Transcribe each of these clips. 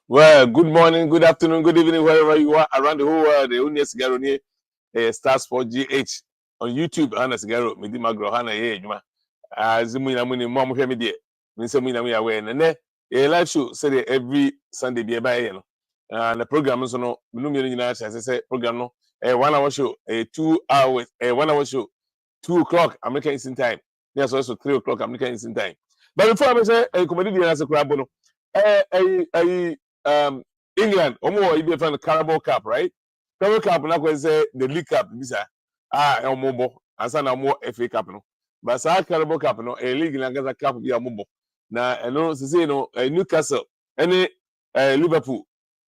Well, good morning, good afternoon, good evening, wherever you are around the whole world. The Unia Sigaro near Stars for GH on YouTube. Hana Sigaro, Midi Magro, Hana, Juma. Zimuna Muni, Mom, Media. Minsamina, we are wearing. And then a live show said every Sunday be a by. And the program is no, Luminar, as I say, program no, a 1 hour show, a 2 hours, a 1 hour show, 2 o'clock American Eastern Time. There's also 3 o'clock American Eastern Time. But before I say a comedy as a crab, England, omo ibe fan Carabao Cup, right? Carabao Cup na ko say the League Cup bisa. Omo asa na mo FA Cup no. But sa Carabao Cup no, league na gaza cup bi omo. Na no se say no Newcastle any Liverpool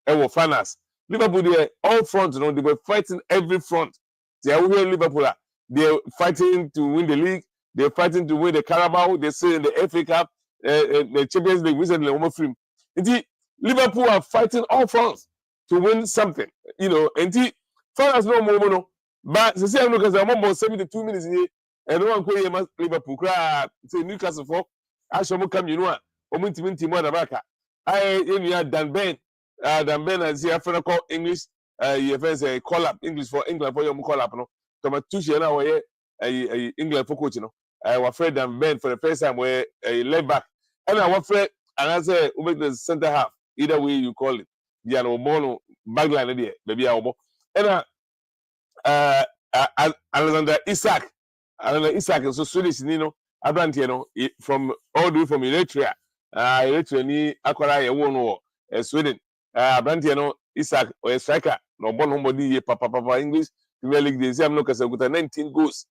were finals. Liverpool they all front no, they were fighting every front. They are Liverpool. They're fighting to win the league, they're fighting to win the Carabao, they say in the FA Cup, the Champions League recently almost free. Liverpool are fighting all fronts to win something, and finals no more, no. But the same look as I'm almost 72 minutes here, and no one could Liverpool cry, say Newcastle for, I shall come, team one America. Dan Ben, as here for call English, you call up English for England for your call up, no. Thomas Tuchel now where England for coaching, no. I was afraid Dan Ben for the first time where left back, and I was afraid, and I say, we make the center half. Either way you call it, the Anobono bagline there, baby Abo. And Alexander Isak is so Swedish, Abrantiano from all the way from Eritrea. Eritrea ni Aquara Wono, Sweden. Abrantiano Isak or a striker, no born homebody, Papa English, Premier League, the same look as a 19 goals.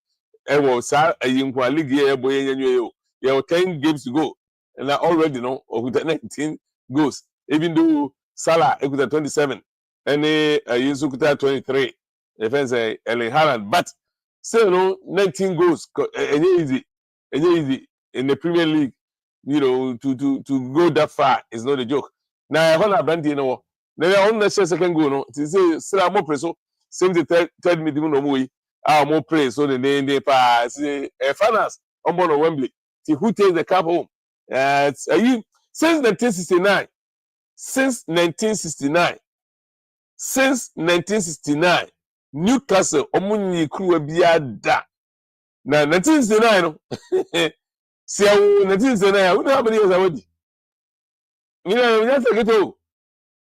Was a young league year, boy, you have 10 games to go, and I already know with 19 goals. Even though Salah equal 27 and Yusukuta 23, defense Erling Haaland, but still 19 goals easy in the Premier League, to go that far is not a joke. Now I want to now on the second goal, no, to say still more press, same the third midfield no more, more praise so the name they pass finals on board Wembley. See who takes the cup home. Since 1969. Since 1969, Newcastle omunyi crew biada. Na 1969 no. See 1969, we know how many years already.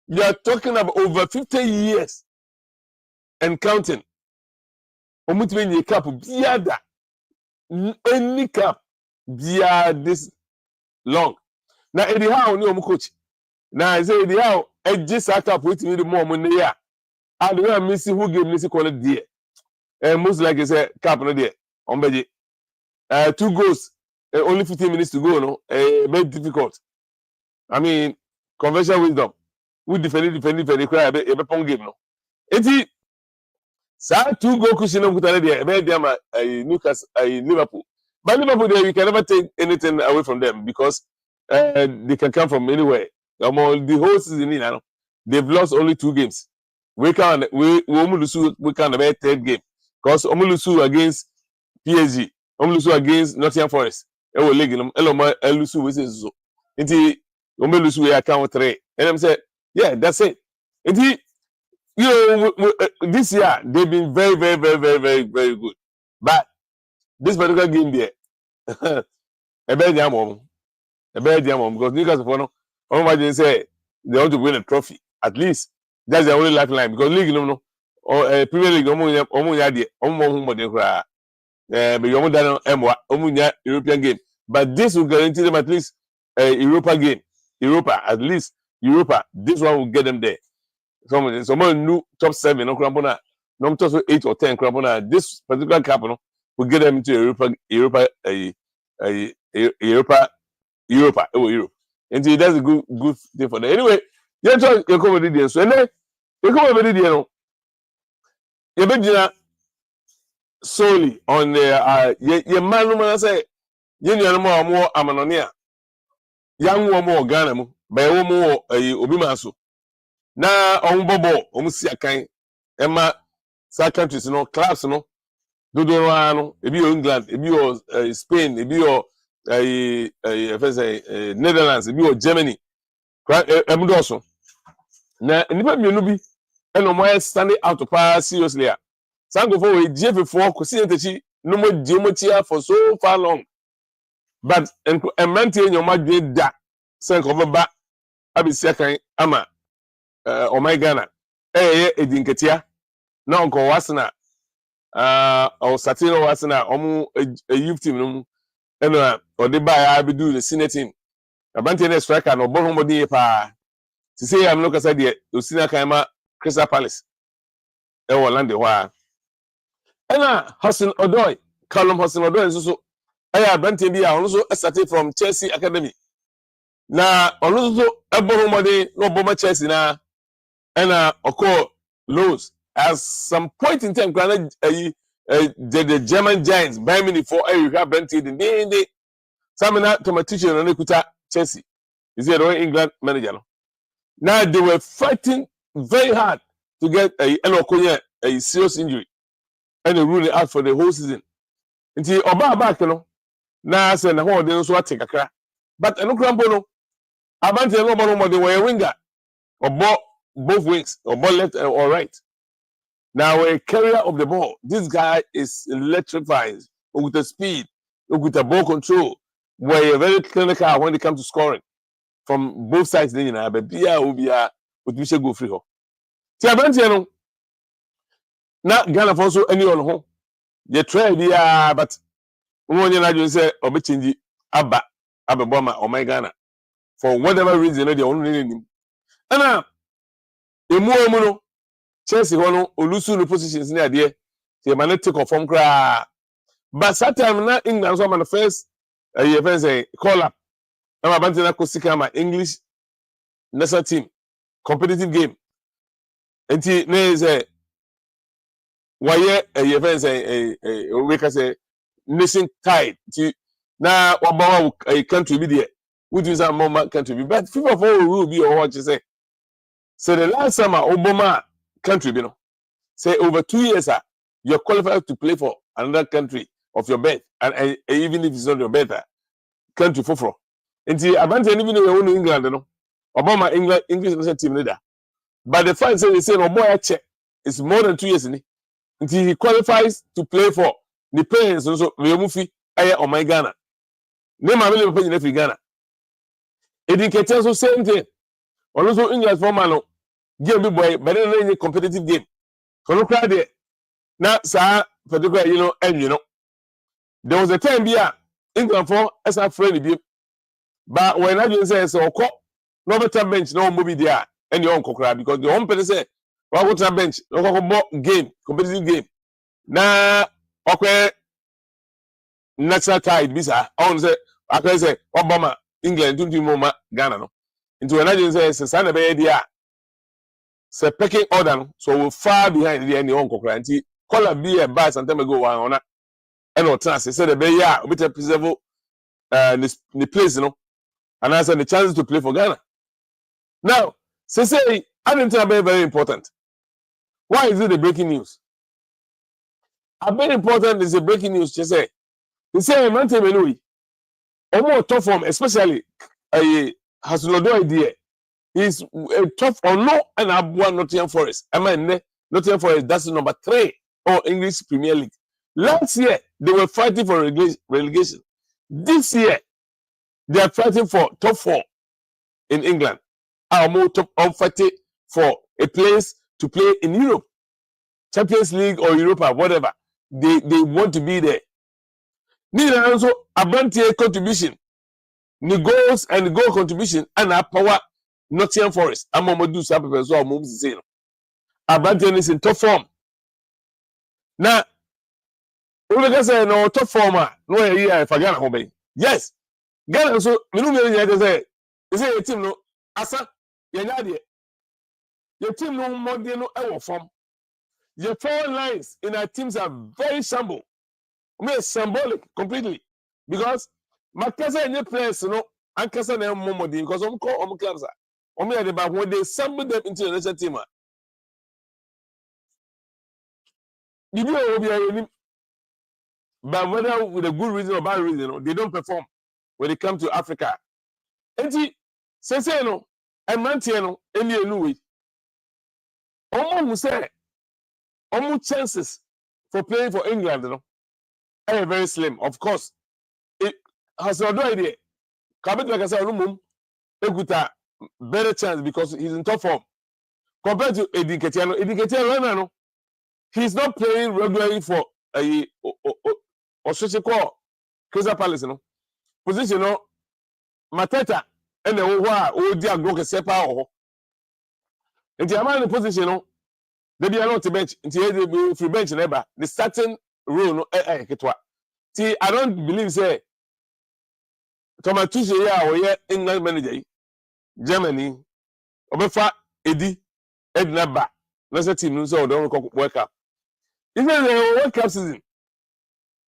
You are talking about over 50 years and counting. Omunyi cup biada. Any cup biada this long. Now anyhow ni coach. Now I say the how I just sat up with me the more money here. And the way I'm missing who gave me call it there. And most like I say cap no there on Beji. 2 goals, only 15 minutes to go, no. Very difficult. I mean, conventional wisdom. We defend cry a bit pong game, no. Eti sa 2 goal cushion of there, very damn Newcastle Liverpool. But Liverpool there you can never take anything away from them because they can come from anywhere. The whole season, they've lost only 2 games. We almost lose the 3rd game because almost lose against PSG, almost lose against Nottingham Forest. Ewo league lose we say so. Inti almost lose we account 3. And I'm say, yeah, that's it. Inti this year they've been very, very, very, very, very, very good. But this particular game there, a bad jam because Newcastle for no. Imagine say they want to win a trophy. At least that's the only lifeline because league or Premier League European game. But this will guarantee them at least Europa game. At least Europa. This one will get them there. Someone new top 7, no crampona, no top 8 or 10 crampona. This particular cup will get them into Europa. Europe. And that's a good thing for them. Anyway, you talk your comedy so then you come over there. You begin solely on the your man say you know more amanonia. Young more Ghana by more obi maso. Na on bobo si akan ema sa countries no clubs no dodo no ebi England ebi Spain ebi Netherlands, Germany, Emudoso. na nipa mienu bi eno mo stand out pa seriously a sango for we GF4 ko see ntechi no mo die mo tia for so far long but emante nyoma dwe da sanko baba abisia kan ama oh my Ghana Nketia na onko wasna o satiro wasna omu youth team no eno ode ba ya bedu the senior team abante na striker no bo ho modin pa ti say am no kasa de osina kan ma Crystal Palace e Orlando wa ena Hudson Odoi Hudson Odoi so aya abante bi a ono so started from Chelsea Academy na ono so e bo ho modin no bo ma Chelsea na ena oko lows at some point in time the German giants Bayern Munich for you have Brentford in the Samina tomatician and Nketia Chelsea is the England manager now they were fighting very hard to get a serious injury and they ruled it out for the whole season until Oba back now say na ho dey so ate kakra but enokrambo no abante no bono they were a winger or both wings or ball left or right. Now a carrier of the ball. This guy is electrifying with the speed, with the ball control. Where very clinical when it comes to scoring from both sides. Then you know, but with Michel go free. See, no. Now Ghana also any on home. You try but when you say obechinji abba bomber or my Ghana for whatever reason they only need him. And now. Emu Chelsea hono olusu no positions na ade say man take off from kra but that time na England so man first say call up na abante na kosika ma English national team competitive game enti na say waye say we can say nation tide ti na wabawa country bi there which is a more country bi but FIFA for rule bi or what you say. So the last summer, Obama country, say over 2 years, you're qualified to play for another country of your birth, and even if it's not your birth, country for. And see, Abante even if we're in England, Obama English national team leader. But the fact they say Oboya check is more than 2 years in it. Until he qualifies to play for the parents also Remufi Aya or my Ghana. Name a million penny in Ghana. Nketia also same thing. Also English for man. Game big boy, but then any competitive game. So look at it. Now, sir, particular, and there was a time here, England for as a friend, but when I just say so, no better bench, no movie there, and your uncle crowd because the home person say, well, what's a bench? No game, competitive game. Now, okay, national tide, bisa. I want to say, I can say, Obama, England, don't do more Ghana, no. Into an agency say, son of a idea. So pecking order, so we're far behind the end of the call be a bad some time ago on and or chance. Said the bay, yeah, we take preserve the place, and I said the chances to play for Ghana. Now, say, I didn't tell very important. Why is it the breaking news? A very important is the breaking news, she say. They say, man, tell me, Louis, or more tough form, especially has no idea. He's tough or no, and I've won Nottingham Forest. I mean, Nottingham Forest, that's number 3 or English Premier League. Last year, they were fighting for relegation. This year, they are fighting for top 4 in England. Are more top fighting for a place to play in Europe, Champions League or Europa, whatever. They want to be there. Need also a Brantier contribution, the goals and the goal contribution, and our power. Nottingham Forest. I'm going to do something so I'm going to say. Abante is in top form. Now, we can say no top former. No, yeah, for Ghana home. Yes, Ghana. So, we don't say. They say your team no. Asa, you're not there. Your team no more than no ever form. Your 4 lines in our teams are very symbolic completely because my cousin and your players, and cousin and more because I'm called clubs. When they assemble them into the national team, but whether with a good reason or bad reason, they don't perform when it comes to Africa. And say no, and Mantiano, any new way. Almost say almost chances for playing for England, you know, are very slim. Of course, it has no idea. Kabit like I said, Eguta better chance because he's in top form compared to Nketia. Nketia right now, he's not playing regularly for a Oshishiko Crystal Palace, you know. Position, you know, Mateta and the Odia Groke Sepa or in the position, you know, they be allowed to bench into free bench never the starting rule no see I don't believe say Thomas Tuchel or England manager Germany obefa edi ednaba na team no so don World Cup even the World Cup season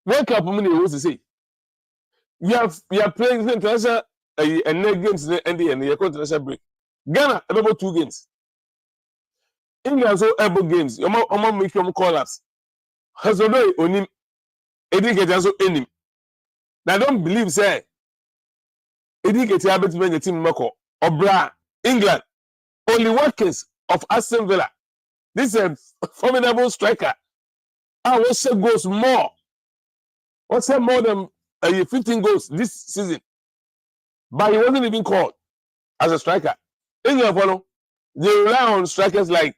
World Cup me dey say we are playing international and games and the international break Ghana about 2 games England so able games omo make them collapse has Odoi onim Nketia so enim na don't believe say Nketia bet me team mako obra England only workers of Aston Villa this is a formidable striker I will say goals more what's say more than 15 goals this season but he wasn't even called as a striker England follow they rely on strikers like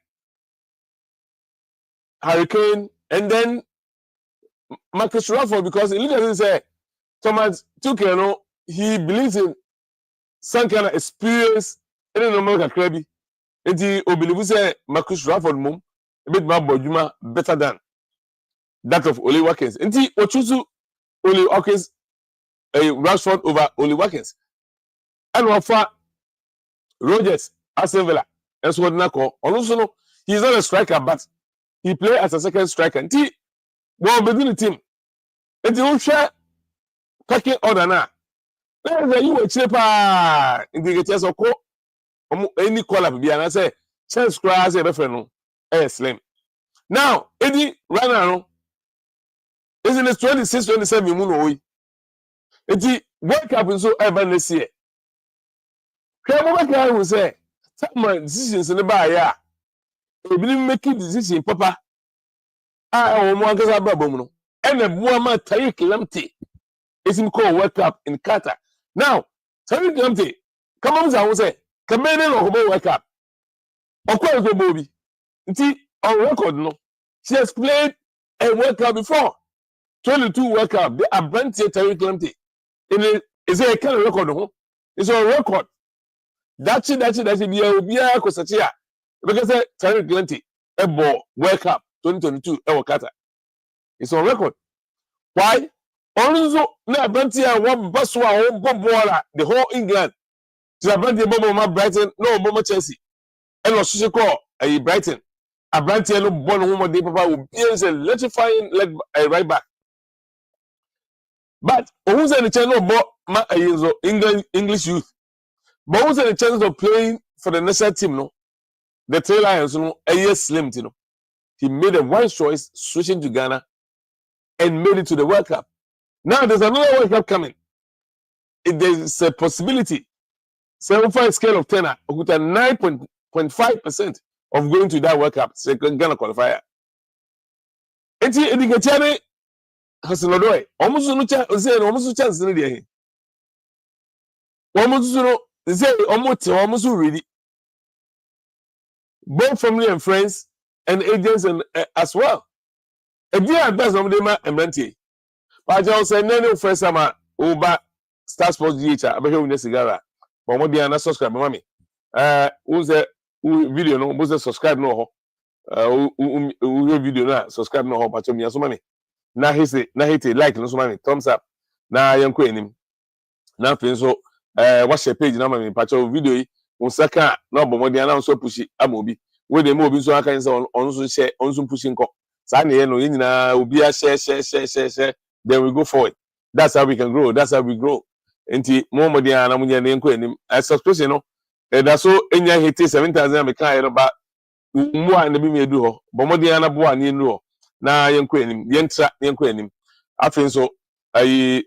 Hurricane and then Marcus Rashford because he literally say Thomas Tuchel, you know, he believes in some kind of experience in the normal Krabi. And he believes say Marcus Rashford mum a bit more boduma better than that of Oli Watkins. And he choose Oli Watkins Rashford over Oli Watkins. And offer Rogers Aston Villa. That's what Nako. Also, he's not a striker, but he plays as a second striker. And he well between the team. And he share packing order now. You were cheaper in the case of any call up. I say, chance class a referendum. Slim. Now, Eddie right now, isn't it 26, 27 Muno? It's World Cup in so ever this year. What will say, some decisions in the bar, yeah. We didn't make a decision, Papa. I want to have and the woman Tariq Lamptey is in called World Cup in Qatar. Now, Tariq Lamptey, come on, I will say, come in or World Cup. Of course, the Bobby. On record, no. She has played a World Cup before. 22 World Cup. They are brand new Tariq Lamptey. Is it a kind of record? No? It's on record. That's it. Be a Kosatia. Because Tariq Lamptey, a ball World Cup 2022, Qatar. It's on record. Why? Also, na Brantia one Baswa one Bobola, the whole England. To a Brantia Bobo Brighton, no Bobo Chelsea. And also call a Brighton. A Brantia no born home de Papa will be electrifying leg right back. But who's the channel about English youth? But who's the chance of playing for the national team? No, the Three Lions, you know, a year slim, you know. He made a wise choice switching to Ghana and made it to the World Cup. Now there's another World Cup coming. There's a possibility, 7.5 scale of 10, with a 9.5% of going to that World Cup. So Ghana qualifier. Nketia Hudson Odoi. Almost chance in the almost ready. Both family and friends and agents and as well. A dear advice of them and Brantie. But I say no first summer over Star Sports GH. I be here cigar. But what be an subscribe, mommy. Who's the video no? Who's the subscribe no? Who video na subscribe no? But me so mommy. Na hate like no so mommy. Thumbs up. Na yanko enim. Na fin so watch your page na mommy. Patch video yi. Unsaka na bomodi na so pushi amobi. We dey mo obi so aka say on so share on so pushing ko. Sa na ye no yin na obi a share. Then we go forward. That's how we can grow. That's how we grow. Enti mo modi na mo nya nko enim. Subscription no. That's so enya hit 7,000 me kan no ba mu a na bi me edu ho. Bomodi na bo a na enu ho. Na yenko enim. Yenko enim. Afin so view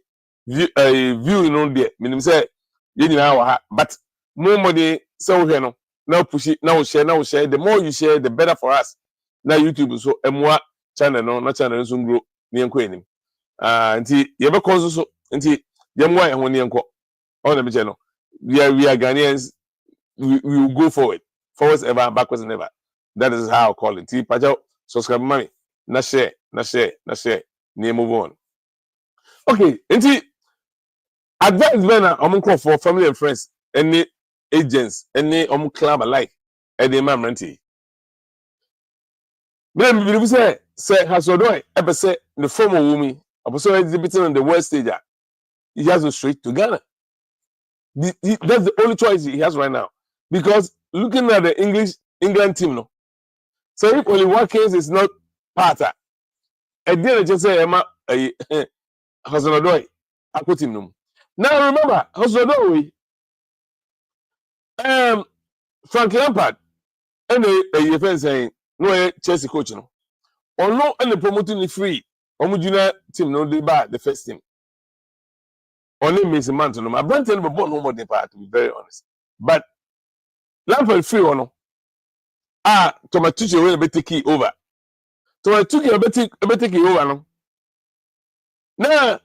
no there. Meaning say ye nyina wa ha. But mo modi say wo hwe no. now push it, now share. The more you share, the better for us. Now YouTube so emwa channel no, na channel so grow ni enko enim. Nti ye be cause so nti yemwa ehwo ni enko. On the channel. We are Ghanaians. We will go forward. Forwards ever, backwards never. That is how I call it. Nti paja subscribe money. Na share. Ni move on. Okay, nti advice bena omo for family and friends, any agents, any club alike, any mamranti. Then we say has Odoi ever say the former woman, also exhibiting on the world stage, he has to straight to Ghana. That's the only choice he has right now. Because looking at the England team, no. So if only one case is not part, I didn't just say Emma Hudson Odoi, I put him no. Now remember, Hudson Odoi, Frank Lampard, and a friend saying, no, Chelsea coach, no. Or no, and the promoting the free, or junior team, no, they buy the first team. Only Mason Mount, no. My brand tell me about no more than part, to be very honest. But Lampard free or no? To my teacher will be taking over. To my teacher will be taking over, no. Now,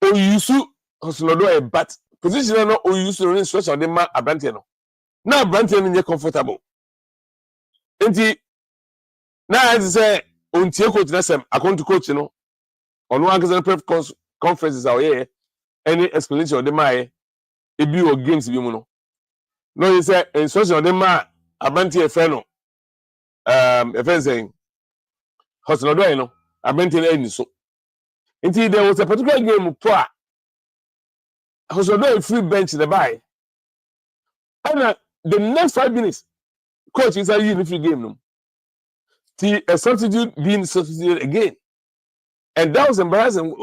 Oyusu Hoslodo a bat position no Oyusu no stretch on the man a Brantiano. Now Brantiano is comfortable. Enti now as say on tie coach nasem account to coach no on one press conferences out here any explanation on the man e bi o games bi mu no. No he say instruction on the man a Brantiano friend no a friend saying Hoslodo no a Brantiano any so. Until there was a particular game poor. I was on a free bench in the buy. And the next 5 minutes, coach is a free game. No? A substitute being substituted again. And that was embarrassing.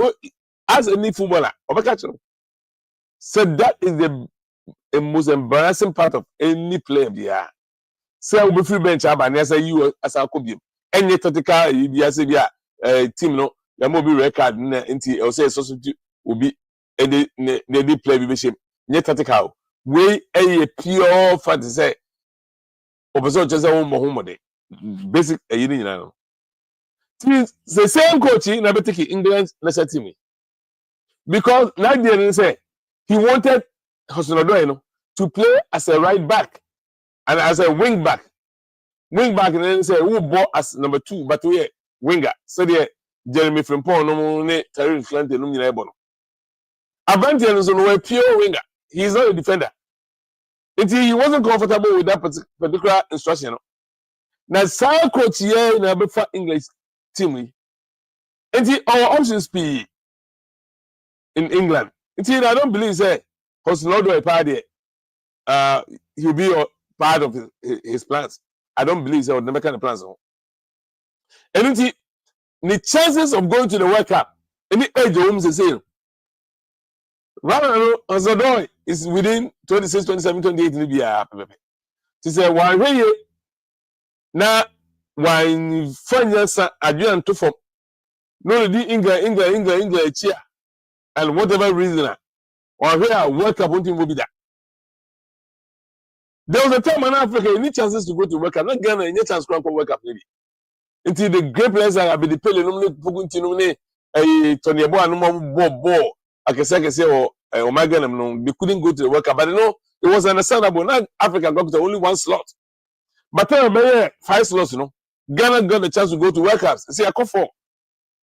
As any footballer, so that is the most embarrassing part of any player. Yeah. So we free bench and I say you as a could be any tactical team no. There will be record until I say substitute will be they play with shame. Yet tactical way a pure fantasy say opposite just a home basic a union now. The same coach in take England national team because like they didn't say he wanted Hudson Odoi to play as a right back and as a wing back. Wing back and then say who bought as number 2 but we winger. So they Jeremy Frimpong no ne Terry Clancy no nyina ebo no. Abanti no so no pure winger. He is not a defender. He wasn't comfortable with that particular instruction. Now some coach here in a English team. Our options be in England. I don't believe say Hudson Odoi part there. He'll be a part of his plans. I don't believe so. Never kind of plans. And the chances of going to the World Cup, any age of whom say, rather Odoi is within 26, 27, 28 in Libya. She said, why here now when friends are to form no the England cheer and whatever reason or here World Cup won't will be that. There was a time in Africa, you need chances to go to World Cup, not Ghana, you need chance to go to World Cup maybe. Until the great players are be the pele no pugunti no ne Tony Ebo anu ball akese or my Ghana no they couldn't go to the World Cup, but you know it was understandable. Now Africa got only 1 slot, but then 5 slots, you know. Ghana got the chance to go to World Cups. See, I call 4,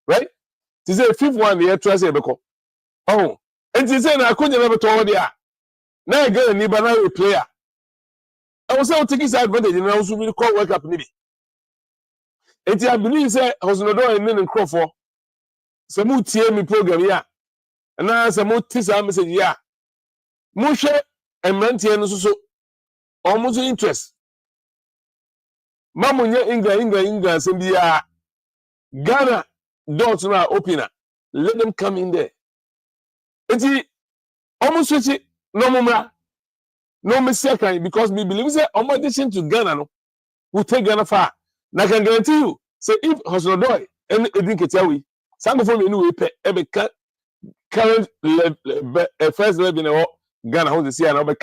right? She said 5th one the year twice beko. Oh, and she said I couldn't never told there. Now I get a new banana player. I was taking this advantage and I was really call World Cup maybe. And I believe say Hudson Odoi and then Crawford. Some more TM program yeah. And now some more teaser message yeah. Mushe and Mantian so almost interest. Mamunya England send the Ghana doors now opener. Let them come in there. And almost switch it no more. No mistake because we believe say addition to Ghana no will take Ghana far. Now I can guarantee you, say if Hudson Odoi and Nketia we, some of them anyway pay current first level in Ghana how they see and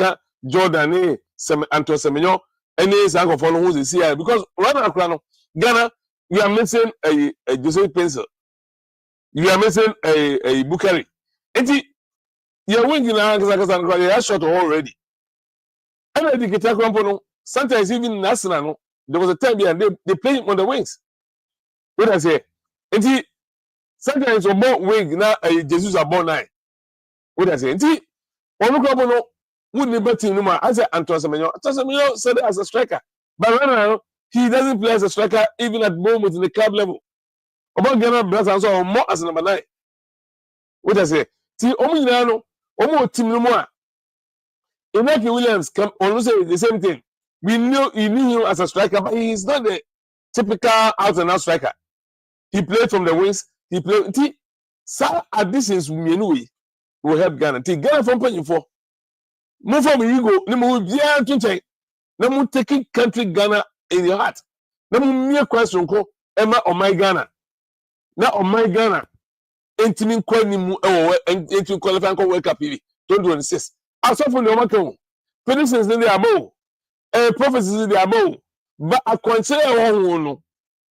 Jordan Anto Semenyo any sanko for no who's see because right now Ghana you are missing a Joseph Pencil. You are missing a Bukari. You're winning a shot already. And I think it's sometimes even national. There was a time they play on the wings. What I say? And sometimes on more wing now Jesus are born 9. What I say? And on the wouldn't bet him as Antoine Semenyo said as a striker. But right now he doesn't play as a striker even at moment in the club level. About Ghana Brass also more as number 9. What I say? Omo team no more. Inaki Williams come on say the same thing. We knew him as a striker, but he is not the typical out and out striker. He played from the wings. He played. Some additions we will help Ghana. Ghana from playing for. Move from ego. No more be no more taking country Ghana in your heart. No more mere question ko Emma on my Ghana. Now on my Ghana. Intimate kwani intimate qualifying ko World Cup 2026. As of from the market, predictions in the above, prophecies in the above, but I consider one,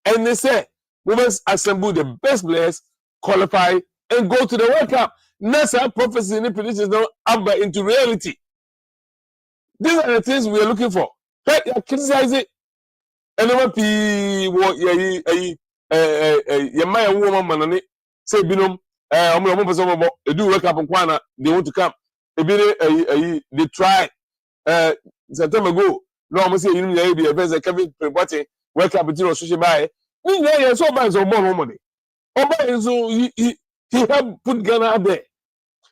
and they say we must assemble the best players, qualify, and go to the World Cup. That's how prophecies and predictions now up into reality. These are the things we are looking for. Right? Criticize it. And never be what your man woman man say binom they do World Cup on Kwana, they want to come. They try September ago. No, I'm saying you be a person Kevin Prebati World Cup between social buy. We so bad so more money. So he helped put Ghana out there.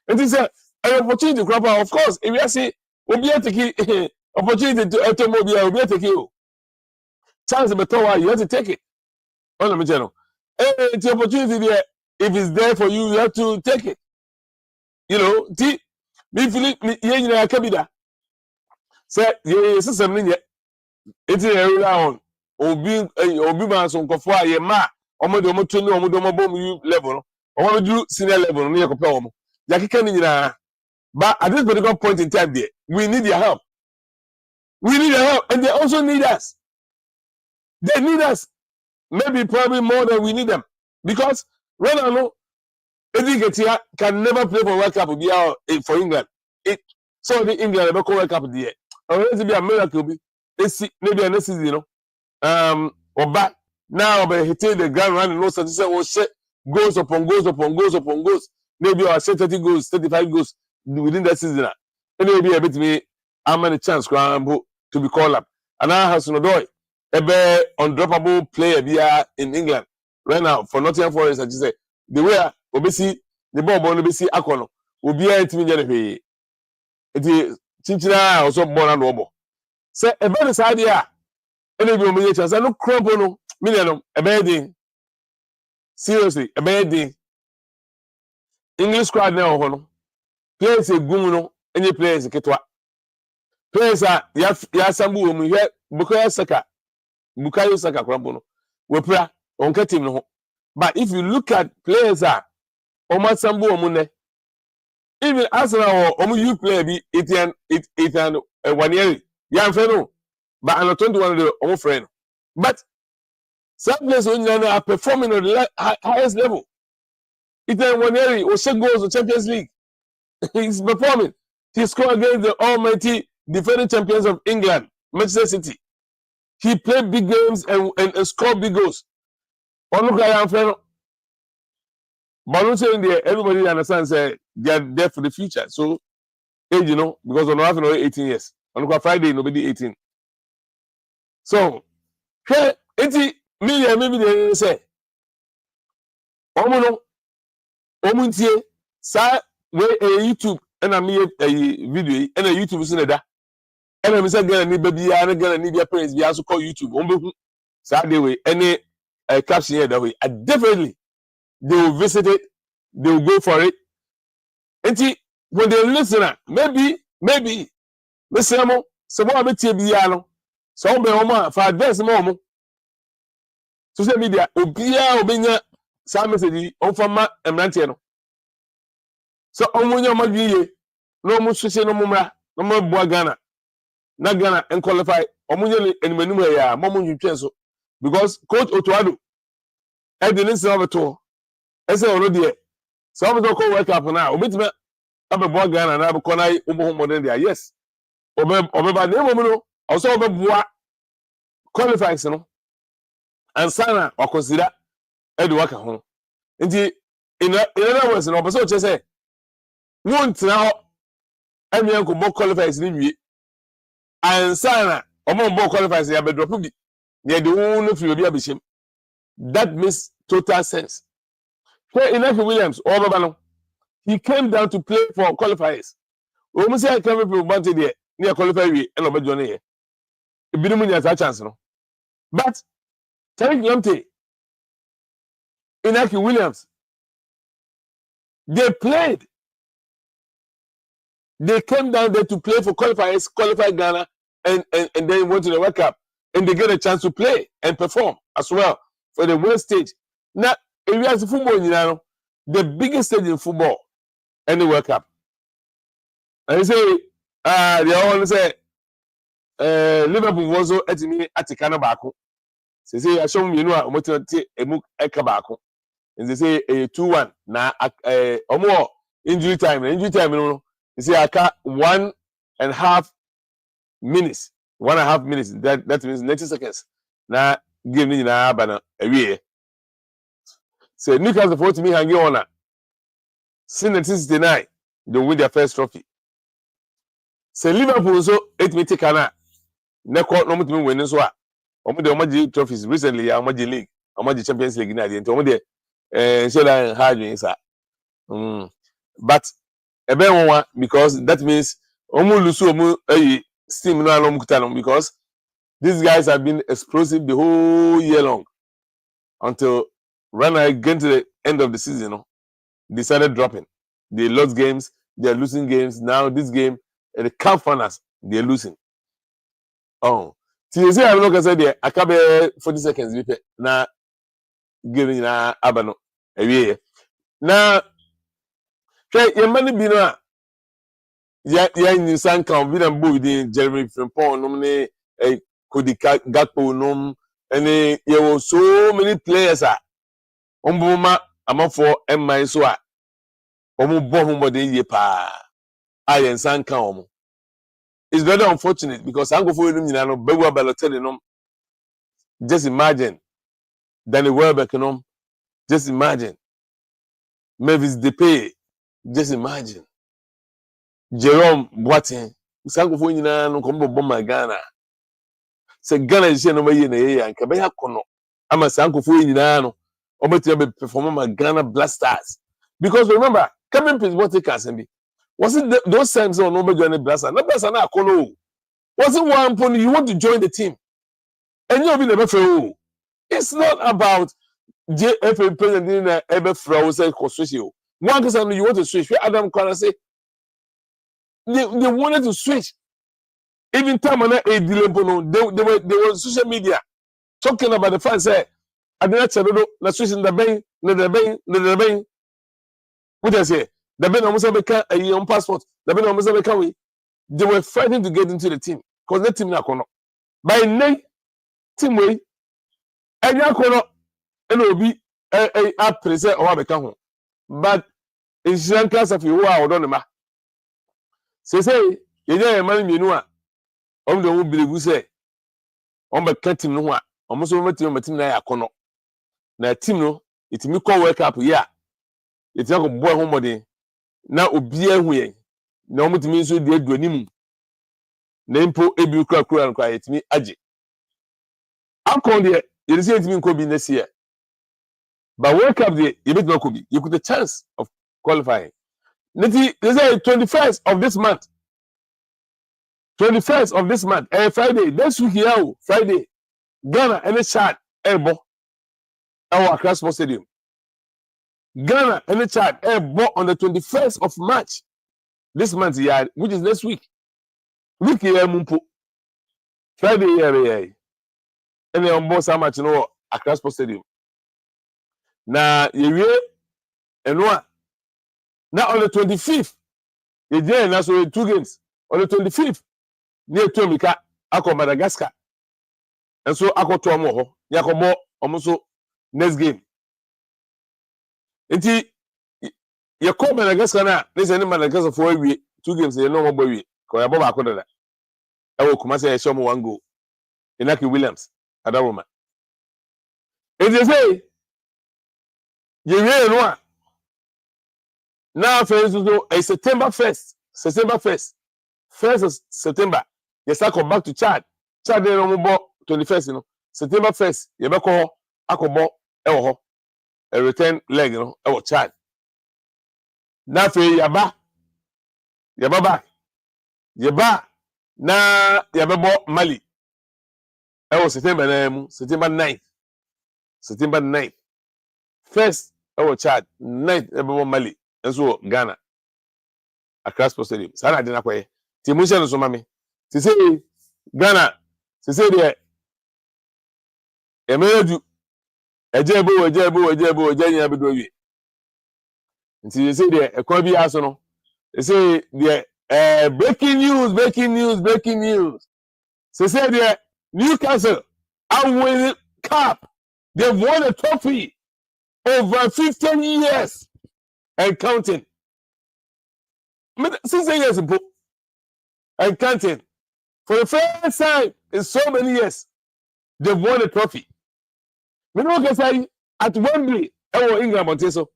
And he said an opportunity to crop out. Of course, if you say we'll be taking opportunity to automobile, we'll be taking chance better you have to take it. On the channel. The opportunity there, if it's there for you, you have to take it. You know, me feeling ye na kabida say ye system ni eti e on obi man so nkofo a ye ma omo de omo tuni omo de omo bom level no omo do senior level no ye ko pe omo yakeka ni nyina but at this particular point in time there we need your help and they also need us. They need us maybe probably more than we need them because right now Nketia can never play for World Cup for England. So the England never World Cup there. Already be a miracle. Maybe next season, you know. Or back now, but he take the ground running. No such say, oh shit, goals upon goals upon goals upon goals. Maybe I say 30 goals, 35 goals within that season. And maybe a bit me. I'm a chance to be called up. And I have Odoi, a very undroppable player in England right now for Nottingham Forest. I just say the way. Obesi the ball obesi akono obi a ntimi je ne eti chinchina also born and obo say e be side a ene bi o me chance no crop no million e be din seriously e be din English squad na ho no players egum no enye players ketwa players a ya sambu o mu hwe Bukayo Saka crop no we pra onka team no. But if you look at players Omo Sambu Omune. Even Arsenal or you play be it 1 year. Young friend, but I'm not 21 the own friend. But some players are performing at the highest level. It 1 year or 6 goals of Champions League. He's performing. He scored against the almighty defending champions of England, Manchester City. He played big games and scored big goals. Onuka young friend. But I'm saying there, everybody understands they are there for the future. So, age, you know, because on half 18 years. On Friday, nobody 18. So, 80 million, maybe they say, Omono, Omuntie, sa we YouTube, and I made a video, and a YouTube is in there. And I'm saying, Gana need baby, and Gana need your parents, we also call YouTube. Saturday way, any caption here that way. Definitely. They will visit it, they will go for it. And when they listen, maybe, listen, someone will be piano, so be home for advance more. Social media, Obia, some message on from Mantiano. So, on your Maggie, no more switching no more, no more Boagana, not Ghana and qualify omunye enimanimu ya momu ntwetwe so because coach Otuado e de nse obeto ese ono de so obeto ko work up na obetima abebo Ghana na be kona obo modern dia yes obeba na emo no also obeboa qualifiers no ansana wa consider edu waka ho nti in other words no person che say won tena ho emian ko bo qualifiers ni wie ansana omo bo qualifiers ya be drop bi na de won no fi obi abeshem that makes total sense. So Inaki Williams no he came down to play for qualifiers o mu say come people want there near qualify we and obejo na here ebinim nya sa chance no but Tariq Lamptey, Inaki Williams, they played. They came down there to play for qualifiers, qualify Ghana, and then went to the World Cup. And they get a chance to play and perform as well for the world stage. Now, if you ask football, you know, the biggest stage in football, and the World Cup. And you say, they all say, Liverpool was also at me at the Canabako. Say I show me motivate emu ekabako and they say 2-1 na omo injury time no they say aka 1.5 minutes that means 90 seconds na game ni na aba awie say Newcastle for me hang on since 1969 they win their first trophy say Liverpool so 8 me take na neko no mutumi win so a omo de omaji trophies recently ya omaji league omaji Champions League na de omo de so that hard sir but ebe won because that means omo lusu omo steam no alom kuta no because these guys have been explosive the whole year long until when I get to the end of the season they started dropping. They lost games, they are losing games. Now this game the cup finals they are losing. See, you say I'm not gonna say there. I can be 40 seconds. Na giving na abano. Ewie. Na try your money be na. Ya in San Cam. We don't move with Jeremy Frimpong. Nomne Cody Gakpo nom. And there were so many players. Ombuma among for M so. Omu bohu mo de ye pa. I San Cam. It's very unfortunate because I'm going for you know Bewa Balotelli. Just imagine Danny Welbeck, just imagine Mavis Depay, just imagine Jerome Boateng. I'm for you know come bomb Ghana. Say Ghana is no way in the and Kabeya Kono. I'm a sanko for you know. Obetia perform my Ghana Blasters because remember coming please what can be. Was it those times on nobody join the Blaster? No Blaster na kono. Was it one point you want to join the team? And you'll be the FAO. It's not about JFA president in the FAO say switch you. One person you want to switch. Adam Kwana say they wanted to switch. Even time on a dilemma, they were on social media talking about the fans say I didn't say no switching the bank. What I say? The Ben almost became a young passport. The Ben almost became they were fighting to get into the team because the team na kono. By name team way, and ya kono and obi a present or become. But in Sri Lanka, if you are odonema, say you man minua. The won't believe say the team no one. Almost over team na kono. Na team no it me call World Cup yeah. It's not a boy home. Na obi ehu yen na omutimi nso de adu animu na impo ebi kura nkwa yetimi age akon de you say yetimi nko bi next year but World Cup de you bet no ko bi you could the chance of qualifying niti they say 21st of this month Friday next week here Friday Ghana and Chad ebo our Accra Sports Stadium. Ghana and the Chad bought on the 21st of March this month, which is next week. Week here, Mumpo. Friday here, and they on board so much Accra Sports Stadium. Now, you and what? Now on the 25th, you now so 2 games. On the 25th, near Tomika, Ako Madagascar. and so akoto omo ho yakobo omo so next game enti ye come Madagascar na this any Madagascar for awie 2 games ye no mo bawie ko ya bo ba akoda e wo kuma say ye show mo 1 goal Inaki Williams Adaroma enti say ye wie no a now first so September 1st September you start come back to Chad dey no mo 21st you know September 1st ye be ko akobo e wo ho a return leg you know e wo Chad na fe yaba back yaba na yabebo Mali e wo September na mu September 9th first e wo Chad 9th yabebo Mali enso Ghana Accra Sports Stadium sana de na kwaye ti mu no so mame ti say Ghana ti say de emeju ejebo nya bedo wi nti say de ekwa bi aso no say de breaking news say de Newcastle are winning cup. They've won a trophy over 15 years and counting. 16 years and counting. For the first time in so many years, they've won a trophy. You know what I say? At Wembley, England, Monteso,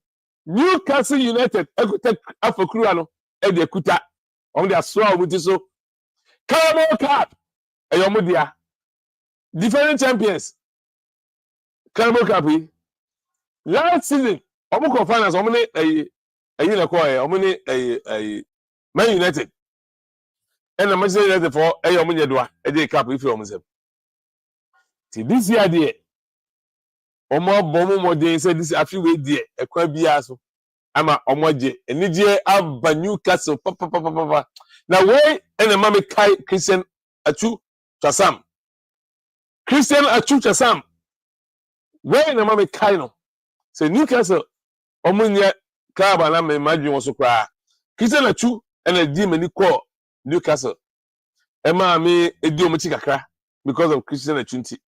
Newcastle United, Afro Cruano, and the Kuta, on their sword with this. Carabao Cup, Ayomudia, different champions. Carabao Cup, last season, Omuko Finance, Omune, Man United. And the Manchester United for Ayomunia, a day cup if you almost have. This year, dear. Omo bomo mo dey say this afi we dey ekwa bia so ama omoje enije aba Newcastle papa na we ene ma me kai Christian Achu Chasam we ene ma me kai no say Newcastle omunya ka ba na me madwi wo so kwa Christian Achu ene di mani call Newcastle e ma me edi omuchi kakra because of Christian Achu nti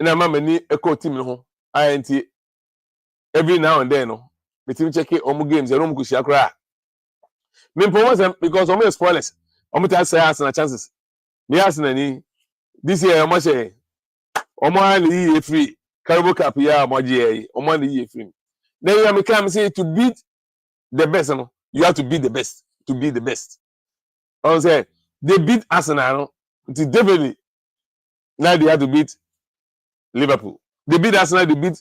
na mama ni eco team no ho INT every now and then no me team check omo games no mkushi akra me promise because omo spoilers omo ta say Arsenal chances me Arsenal ni this year omo say omo ali e free Carabao Cup ya omo je omo ali e free then you am come say to beat the best no you have to be the best I say they beat Arsenal no it's definitely now they have to beat Liverpool. They beat Arsenal, they beat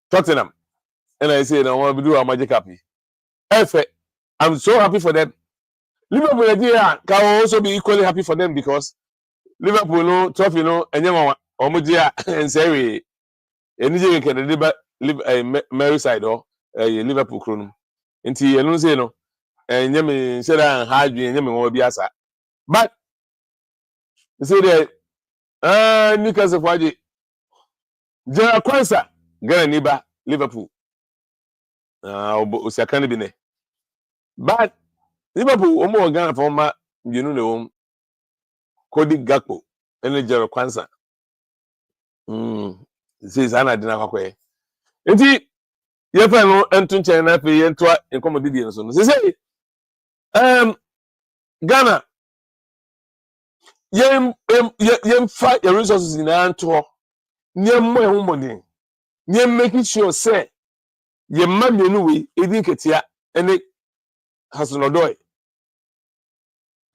Tottenham. And I say, I want to do a magic happy. I'm so happy for them. Liverpool can also be equally happy for them because Liverpool no trophy no and Omujia and Seri and you can deliver Mary side or Liverpool Cronum. Until you don't say no, and Yemi said I had you and Yemi will be asa. But you say that. Newcastle kwaje Jera Kwanza Ghana niba Liverpool osiakane bi ne but Liverpool omo Ghana for ma bienu ne won Cody Gakpo ene Jera Kwanza says ana dina kwakwe enti ye fa no entu nchen na fe ye ntoa enkomodi die no so no say Ghana yem fight your resources in anto nyem mo ehun modin nyem making sure say ye mamienu we edi Nketia ene Hudson Odoi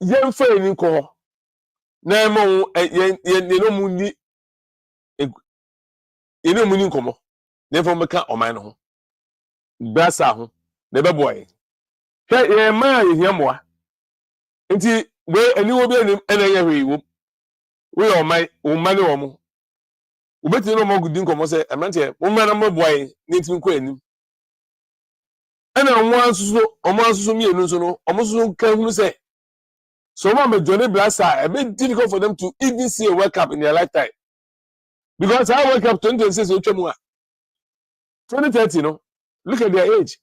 yem fa eni ko na mo ye no mu ni ene mu ni nkomo na fo meka oman no ho brasa ho na be boy ye ma ye hiamoa nti we eni wo bi enim ene ye hwe wo we o mani wo mo ubeti no mo gudi nkomo se amante wo ma na mo boy ni ntim ko enim ena omo ansuso mi enu so no omo so kan hunu se so ma me Johnny Blasa a bit difficult for them to even see a World Cup in their lifetime because our World Cup 2026 o twemu a 2030 no look at their age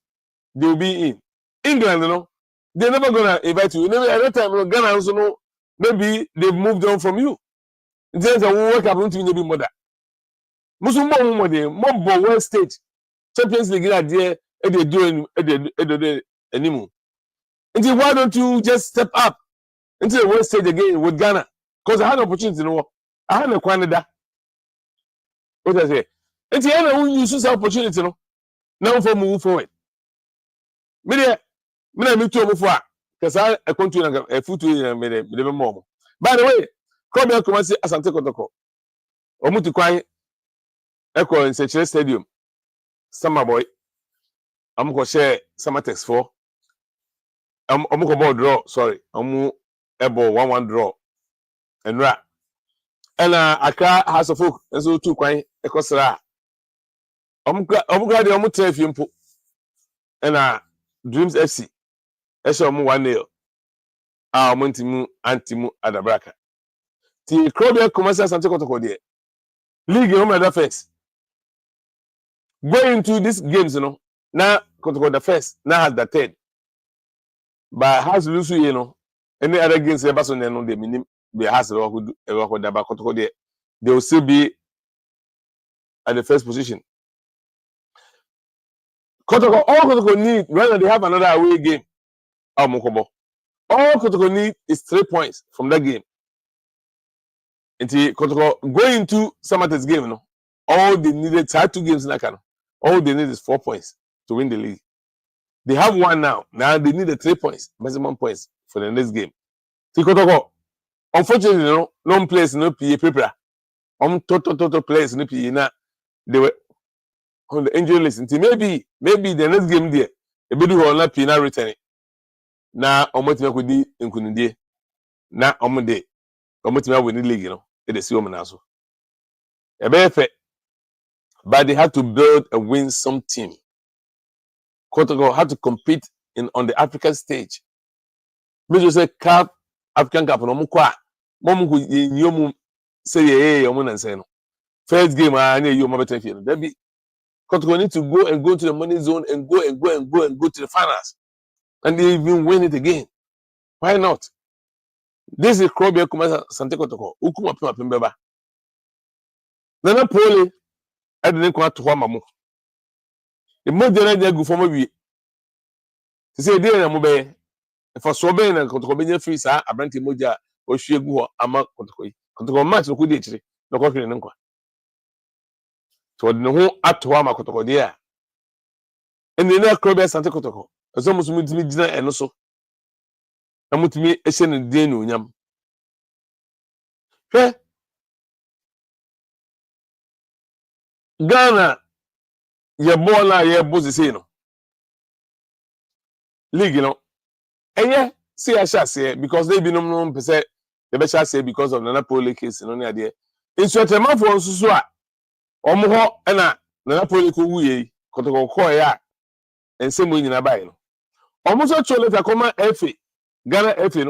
they will be in England no they're never gonna invite you never at that time Ghana also no maybe they've moved on from you. In terms of work up into maybe mother. Muslim more West State Champions League idea they doing anymore. And why don't you just step up into the West State again with Ghana? Because I had an opportunity to know. I had a Canada. What I say? And the other one use this opportunity, no. Now for move forward. Me me too before. Because I continue a foot in me more. By the way, come here, come and see Asante Kotoko. Omuti kwai Echo in Sechere Stadium. Summer boy. I'm going to share summer text for. I'm going to draw. Sorry. I'm able 1-1 draw. And right. And Accra House of Folk. And so 2 kwai Echo Sra. I'm glad you're tell you. And Dreams FC. Esho 1-0. Montimu Antimu Adabraka. The Crowder commercial Asante Kotoko there. League home at the first. Going into these games, now Kotoko the first, now has the third. But has Lusu, any other games ever so they minim they has who Kotoko there. They will still be at the first position. Kotoko, all Kotoko need rather they have another away game. All Kotoko need is 3 points from that game. Until Kotoko going into Samate's game, all they needed 2 games in that all they need is 4 points to win the league. They have 1 now. Now they need 3 points, maximum points for the next game. Kotoko, unfortunately, no players no PA paper. Total players no PA now. They were on the injury list. Until maybe the next game there, a bit will not PA returning. Now Omotima could be in Kunindi. Now Omode. Omotima win the league, it is human also. A better fair. But they had to build and win some team. Kotoko had to compete on the African stage. Because say Cup, African Cup, no mukwa. Momu yomu say no. First game, I need you better feel. Debbie, Kotoko need to go to the money zone and go to the finals. And they even win it again. Why not? This is Krobia Kumasa Sante Kotoko. Ukuma Pima Pimbeba. Nana Pole. I didn't quite to Wamamu. The more than I go for me. To say, dear Mobe, for Soben and Cotocobian free, sir, a brandy moja or she go among Cotocoi. Cotoco match no good actually, no coffee and unqua. So no at Wama Cotocodia. And the next Crobia Santa Cotoco, as almost with me dinner and also. And with me a shen and denu yam. Ghana, your bola, your bossino. League, And yeah, see, I shall say, because they be no percent, the best shall say because of the Napoli case, no idea. In such a month for Susua, Omoho, and a Napoli Kuye, Kotoko Koya, and same way in a bile. Almost a cholet a comma Effie, Ghana Effie,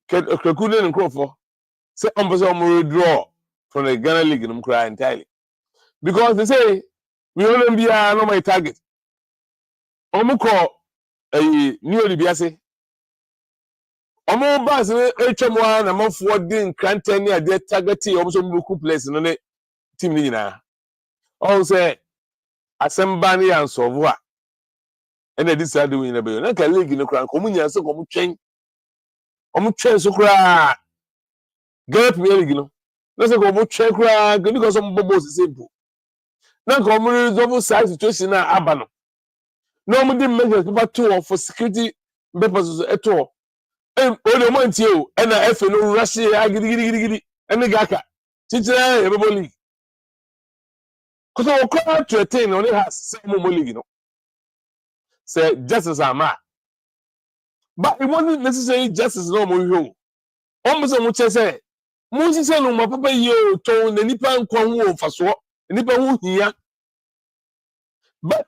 Kakudan and Crawford, say almost draw from the Ghana League and cry entirely. Because they say, we only be no my target. Omuko a new Libiase. Omo Bass, HM1, a month for Dean Cranton near their target, also Muku place in the team. Nina. Also, Assembly and Sovua. And they decided to win a bill. Like a league in the crown, Comunia, so come chain. So cry. Get me, let's go check cry because some bubbles simple. Now, community double side situation now, Abano. No one didn't make a tour for security purposes at all. And all the money you and I have no Russia, and the Gaka. Teacher, everybody. Because I will come to attain only has some more league, Say, just as I'm at. But it wasn't necessarily just as normal. Almost a much say, Moses and my papa, you told the Nippon Kwangu for so, Nippon here. But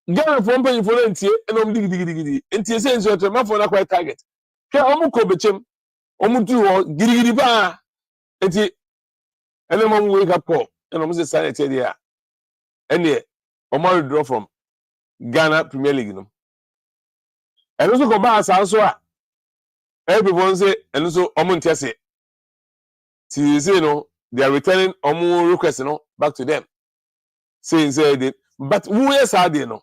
Ghana from paying volunteer and diggy. And TSN so to my for a quite target. Here, Omuko Bechem, Omutu, giddy bar. And then one wake up call, and almost sanitary there. And yet, Omar draw from Ghana Premier League. And also go back as also. everyone say and so omo say no they are returning omo request no back to them saying say but who is there no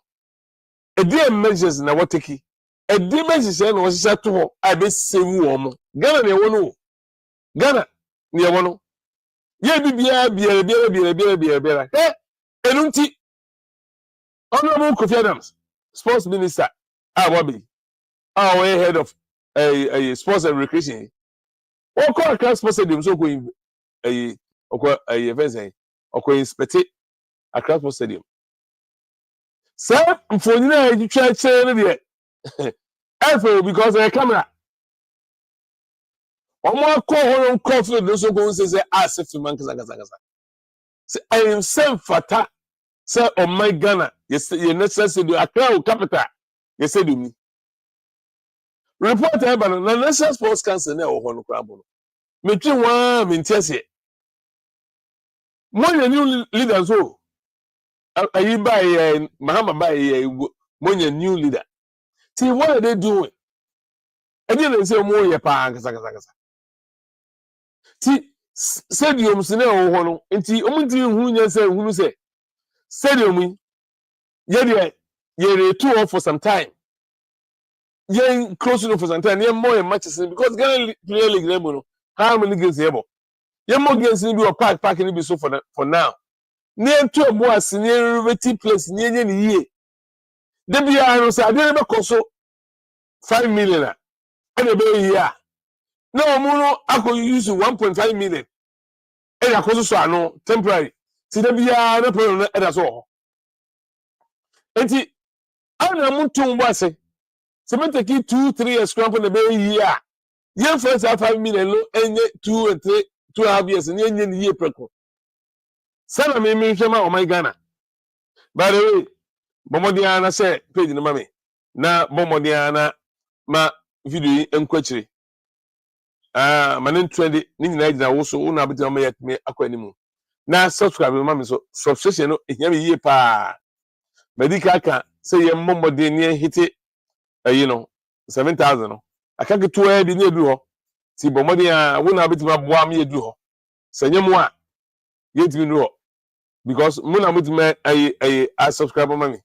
a day measures na what take a day measures no was set to ho I be save omo Ghana ne wono Ghana ne wono ye bia enunti honorable Kofi Adams sports minister Wabi our head of sports and recreation o call class sports stadium so go events inspect Accra Sports Stadium. Sir, for you try to because a camera. Omo call on coffee no so go say safety man kasa. Say I am same fata. Say on my Ghana. Yes, you necessary Accra capital. You say do me. Report about the National Sports Council na ho no krabo no. Me twi wan me ntese. Mo new leaders o. Ayi by Mahama by Monya new leader. See what are they doing? I didn't say more ye pa kasa. See stadium sine ho no enti omunti hu nya say stadium ye retu for some time. Ye close enough for some time. Ye more matches because Ghana Premier League no how many games here? Ye more games ni be park ni be so for now. Near to a more senior relative place near ye. Debi I say I didn't cost 5 million. And a baby here. No, mono, I could use 1.5 million. And I could so no temporary. See the Bia no problem at all. And see, I am to say, so take 2-3 years scramble the baby here. Young first have 5 million, and 2 and 3, 2.5 years, and yen year preco. Sana me shama o my Ghana. By the way, Bomodiana say, page in the mommy. Na Bomodiana ma video and quetry. Manin 20 ni na gina wo so una abeti ma yet me akwa ni mu na subscribe ma me so subscription no ehia me yie pa medical aka say ye mmomode ni hiti 7,000 no aka ke to e bi na edu ho ti bomode a wo na abeti ma boa me edu ho sanyemu a yetimi nu ho because mu na abeti ma a subscribe ma me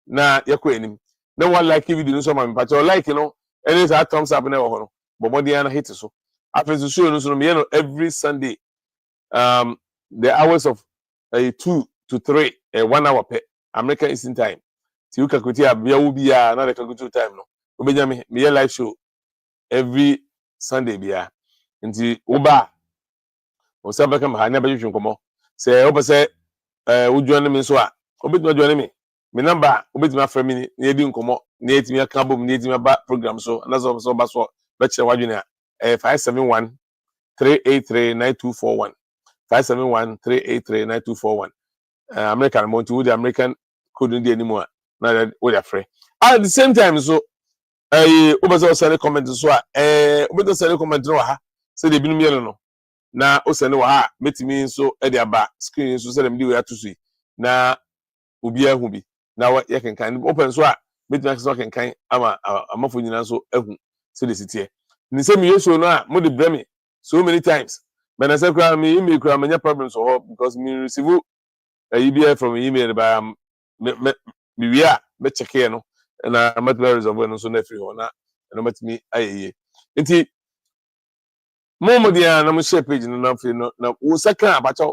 na yakwa enim na one like video no so ma me pa like no any thumbs up na wo ho no bomode na hit so after the show, every Sunday, the hours of 2 to 3, 1 hour per American Eastern Time. So you can go to another time. No, me live show every Sunday. Bia, and the Uba or Sabakam Hanabajuan come. Say, Oba say, would join me so? Obit not join me. My number, Obit my family, needing come out, need me a cabo, need me a back program. So, and that's also Baswa, Bachelor Wajuna. 571-383-9241 571-383-9241 American amount with the American couldn't do anymore now that we are free at the same time so over send comment so over send comment no ha say they been me no na o send ha metimi so e dey ba screen so say dem dey we atusu na obi ahu bi na wa ye kan open so metimi so kan ama amafo nyina so ahu so dey sitie ni say me yeso no a mo de breme so many times but I say kra me email kra me problems so because me receive EBI from email by me we are me check here no na matba resolve no so na free ho na no matimi ayeye nti mo dia na mo share page no na free no na wo saka abacha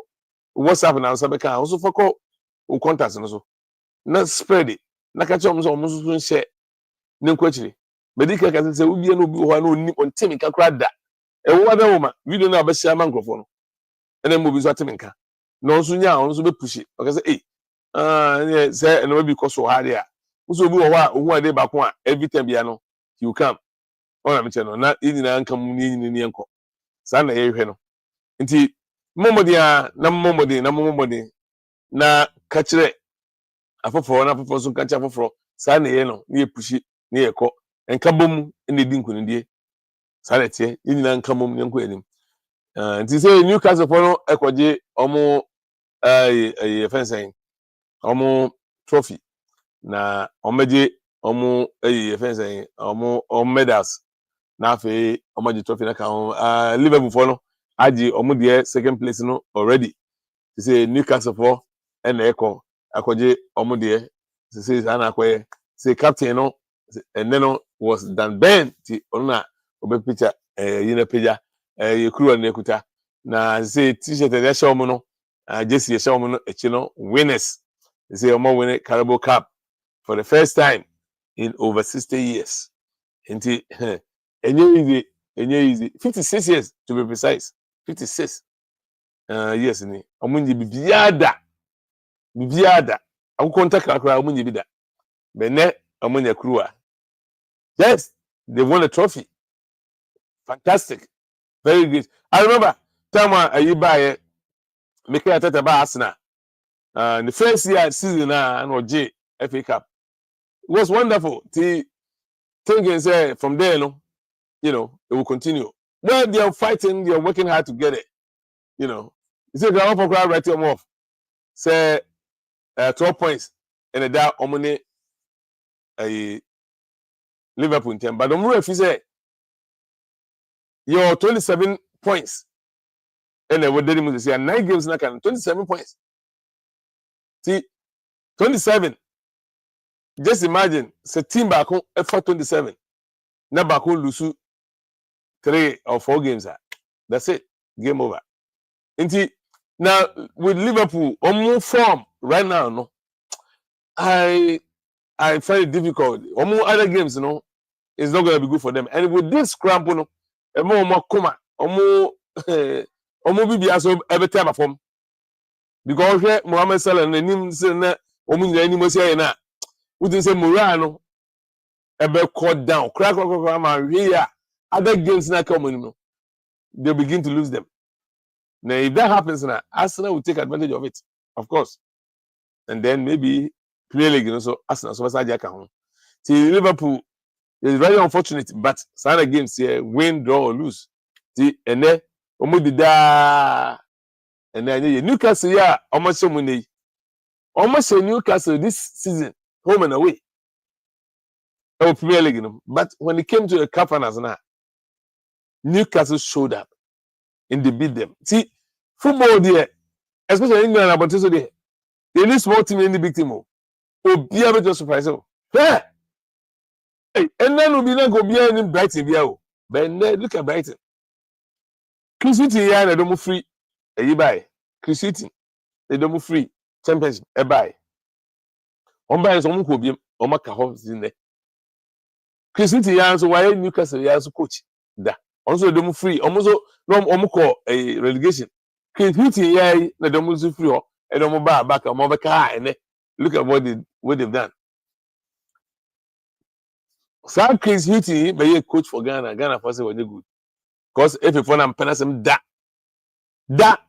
WhatsApp na so be kan so foko wo contact no so na spread it na ka che so so share ne nkwachiri medical ka say ubie no obi ho na onni ontimi kakra da e wo da wo ma video na abashia ma nkrofo no ene mo bi so atimi no so nya on so be push o ka say say no be because so hard ya so obi wo a ohu ade ba ko a every time bia no you come ona me che no na nyina nka mu ni enko sa na ye hwe no nti momodi na ka kire afoforo na afoforo so ka kire afoforo sa na ye no na ye push na ye ko enka bom na di nkunindie sa na tie nyina nka mom ne nko enim nti say Newcastle for no ekoje omo fence omo trophy na omeje omo fence omo medals na afi omo trophy na kan Liverpool for no agi omo de second place no already say Newcastle for and eko akoje omo de say ana akoye say captain no and then was Dan Ben ti ona obe picture yina peja yekuru na ekuta na say t-shirt e show omo no jersey e show omo no echi no winners say omo win Carabao Cup for the first time in over 60 years. Inti enye easy 56 years to be precise 56 years ni omunye bibiada akwonta kakra omunye bida bene omunye kruwa. Yes, they won a trophy. Fantastic, very good. I remember time I buy Nketia tata ba Arsenal the first year season and OJ FA Cup. It was wonderful. Thinking say from there, it will continue. Well, they are fighting, they are working hard to get it. You say the for crowd write them off. Say 12 points and a da omone Liverpool in term. But the more if you say your 27 points and what did you say 9 games na can 27 points. See 27. Just imagine say team back home for 27. Na back home lose 3 or 4 games. That's it. Game over. Now with Liverpool on more form right now, no, I find it difficult. On more other games, it's not gonna be good for them. And with this scramble, more coma, more bibi aso every time perform. Because here Mohamed Salah and him say na any mo say na. We think say Morano ebe cut down. Crack man here. Other games na come they begin to lose them. Now, if that happens, now Arsenal will take advantage of it, of course, and then maybe Premier League, so Arsenal, so see Liverpool is very unfortunate, but some games here win, draw or lose. See, and then and then Newcastle, yeah, almost Newcastle this season, home and away. Oh, Premier League, but when it came to the cup finals, now Newcastle showed up. And they beat them. See, football there, especially England and Baptiste there, they need small team and the big team. Oh, be able to surprise you. Hey, and then we'll be not go behind Brighton. But look at Brighton. Chris Whitty here, they don't move free. You buy Chris Whitty, they don't move free. Championship, buy. On buy some who be on my house in there. Chris Whitty here, so why Newcastle here as coach? Da. Also, they move free. Almost no call a relegation. Chris Whitty here, they don't move free. And don't buy back a mobile car and look at what they've done. So Chris Whitty, be a coach for Ghana. Ghana for say was good. Because if you find them penalty that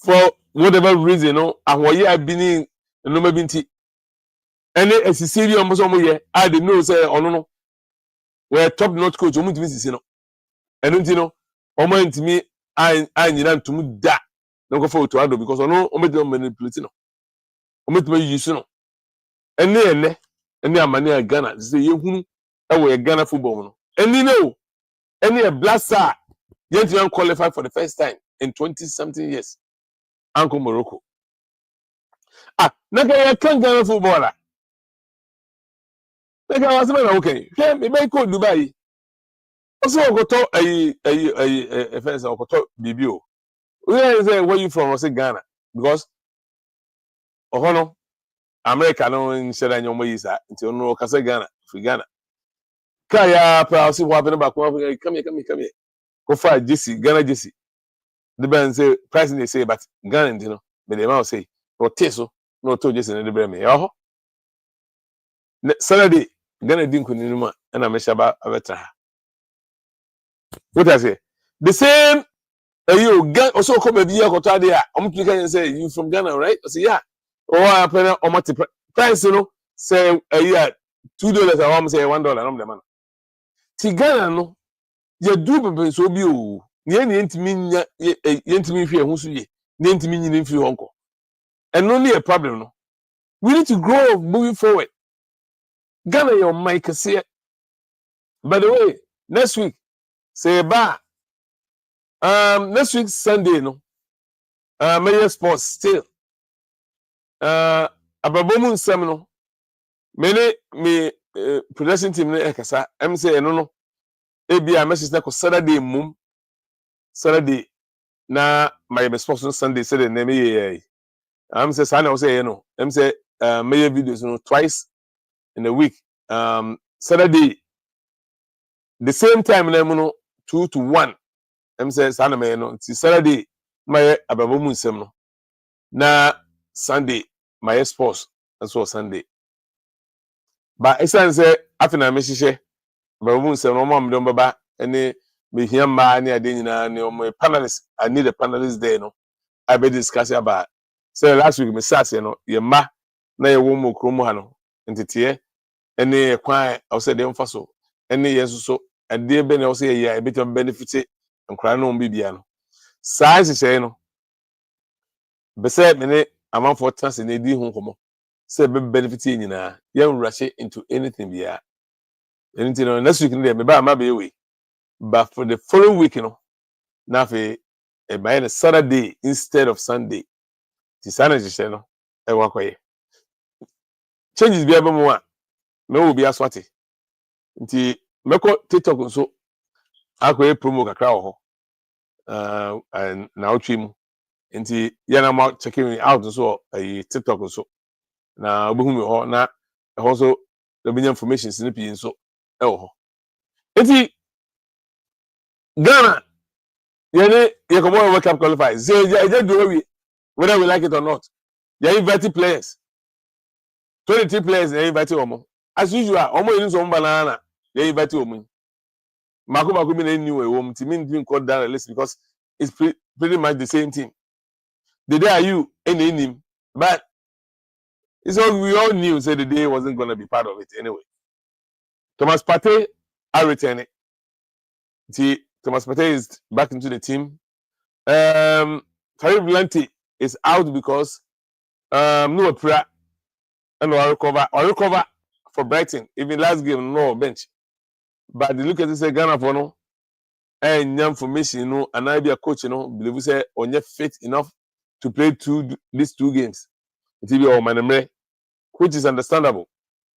for whatever reason, and what you have been in, no maybe and then as a serious almost I didn't know say no. We're top notch coach. And to me, I need to move that. No go forward to because I know manipulating. Use and then money Ghana. Say you Ghana football. And a blaster gentleman qualified for the first time in 20-something years. Uncle Morocco. Naga can't Ghana footballer. Naga was okay. Yeah, maybe go Dubai. Also, I got a fence. I got BBO. Where you from? I say Ghana because America no in share your money until no can say Ghana for Ghana. Kaya, I see what happened about come here. Go for JC, Ghana JC. The band say price they say, but Ghana, but the amount say no teso, no to JC in the brand. Saturday, Ghana didn't continue, and I'm a better. What I say? The same. You also come a year or two there. I'm thinking say you from Ghana, right? I say yeah. Or I pay or multiply price, say a year $2. I want say $1. I'm the man. See Ghana no. You do so be o. Ye ntimi hwe ho so ye. Ye ntimi nyini mfi honko. And only a problem no. We need to grow moving forward. Ghana your mic say. By the way, next week say ba next week Sunday no major sports still ababomu nsem no me production team ne ekasa em say eno no ebia message na ko Saturday mum Saturday na my sports on Sunday say the name ye am say sana say no em say major videos no twice in a week Saturday the same time na no 2 to 1 em say sana me no Saturday my ababomu nsem no na Sunday my sports and so Sunday but esan say afina me hihye ababomu nsem no mo am baba ene me hiama ne ade nyina ne o panelists I need a panelist there no I be discuss about say last week me sas no ye ma na ye wo mo kromo ha no ntete ene kwan I say dem fa so ene yeso so ade be na o say ye be to benefit nkra no bibia no sai say no be say me ne amanfo trans na di hu komo say be benefit nyina ye rush into anything bia anything no next week me ba ma be we but for the following week you know na fe by the Saturday instead of Sunday ti Saturday say no e wa koye changes bia be mo a me wo bia swati nti meko TikTok nso akoye promo kakra wo ho na otwi mu nti yana ma checking me out nso TikTok nso na obehu me ho na ho so the benya information snippy nso e wo ho nti Ghana you come on World Cup qualify say you do we whether we like it or not you invite players 23 players they invite omo as usual omo yin so banana they invite omo mako me na new omo team didn't call down the list because it's pretty much the same team the day are you any him but it's all we all knew say the day wasn't going to be part of it anyway. Thomas Partey are returning. See, Thomas Partey is back into the team. Tariq Blanty is out because no prayer and or recover for Brighton. Even last game no bench. But the look at this Ghana for no and information, you know, and I be a coach, you know, believe we say on your fit enough to play these two games. It will be all man, which is understandable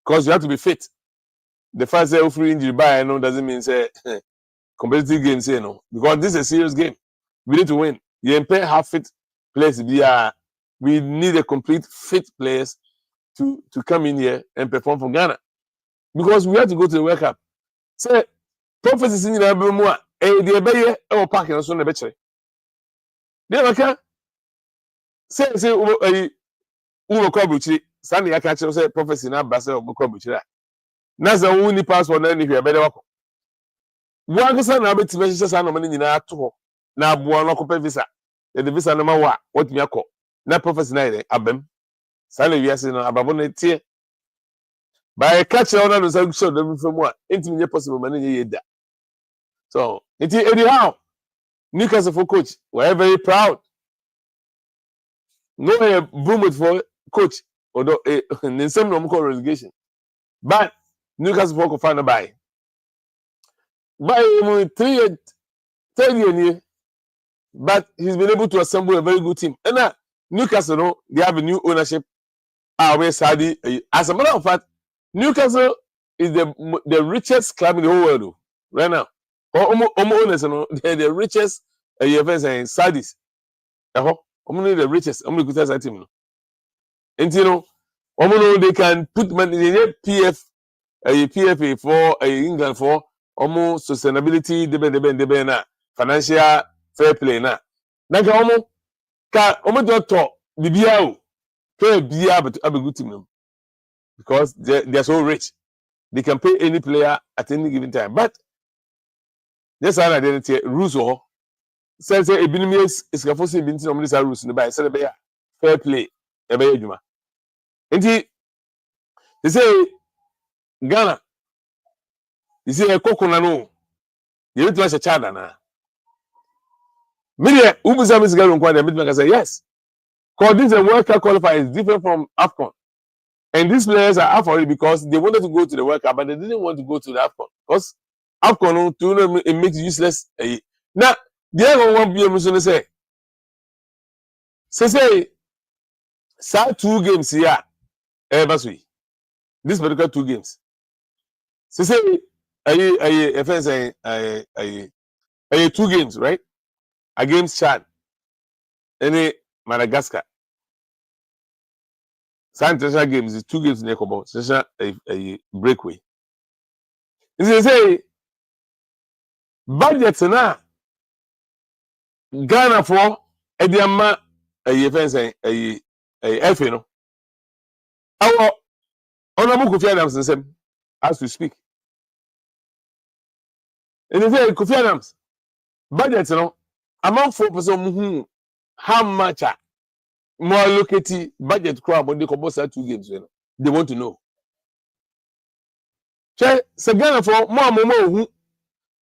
because you have to be fit. The fact say free injury by no doesn't mean say competitive game say no because this is a serious game. We need to win. You pay half fit players. We need a complete fit players to come in here and perform for Ghana because we have to go to the World Cup. Say prophecies in the more the ebeye e park and so na be kire. Dey maka say wo ko buchi sani ya ka kire say prophecy na ba say wo ko buchi na say wo ni passport na ni hwe be dey wako. Wo akasa na be time hye sa na mani nyina ato ho na aboa no ko visa. The visa no ma wa what me akọ na prophecy na ire abem. Sani wi ase no ababo na tie. By catch on no say show dem from a intimi nye possible mani nye yeda. So, anyhow, Newcastle for coach, we're very proud. No boom for coach, although in some normal relegation. But Newcastle for find by 3 years, but he's been able to assemble a very good team. And now Newcastle, no, they have a new ownership. Where Saudi, as a matter of fact, Newcastle is the richest club in the whole world right now. Owners, they're the richest saying Saudis. The richest. The team. And you know, they can put money in PFA for England for almost sustainability, financial fair play. Now, don't talk the but a good team because they're so rich. They can pay any player at any given time. But yes, I identity rules or say ebinumies is going to force binti no this rules no by say be fair play e be adwuma. Enti they say Ghana you see kokona no you need to watch a child na media ubuza misigaru nkwa dem me say yes because this World Cup qualifier is different from AFCON and these players are out for it because they wanted to go to the World Cup but they didn't want to go to the AFCON because AFCON to know it makes useless. Now, the other one be a say. Say, 2 games here. Basui. This particular 2 games. Say, if I say, 2 games, right? Against Chad. Any Madagascar. International games is 2 games in Ecobo. Session a breakaway. They say budget na Ghana for Ediama a fence a FA no. Our honorable Kofi Adams the same as we speak. And they say Kofi Adams budget no amount 4% how much more allocate budget crowd but they compose 2 games. They want to know. So Ghana for more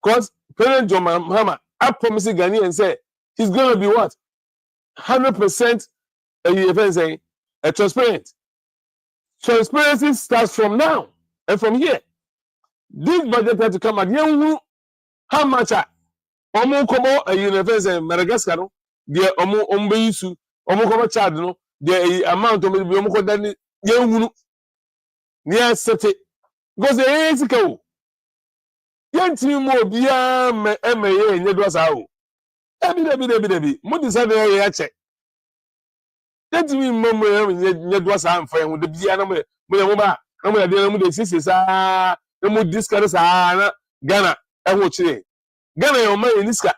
because President John Mahama I promise Ghanaian and say he's gonna be what 100% transparent. Transparency starts from now and from here. This budget had to come at how much omo komo a university Madagascar no the omo ombeyisu omo komo Chad no the amount of omo ko dani yenhunu near sete because e sika o yentimi mo bia me emeye nye do sa o ebi mo decide ya check yentimi mo nye do sa amfa hu de bia na mo ba na mo de na mo de sisi sa na mo discuss sa na Ghana e ho chire Ghana your man niska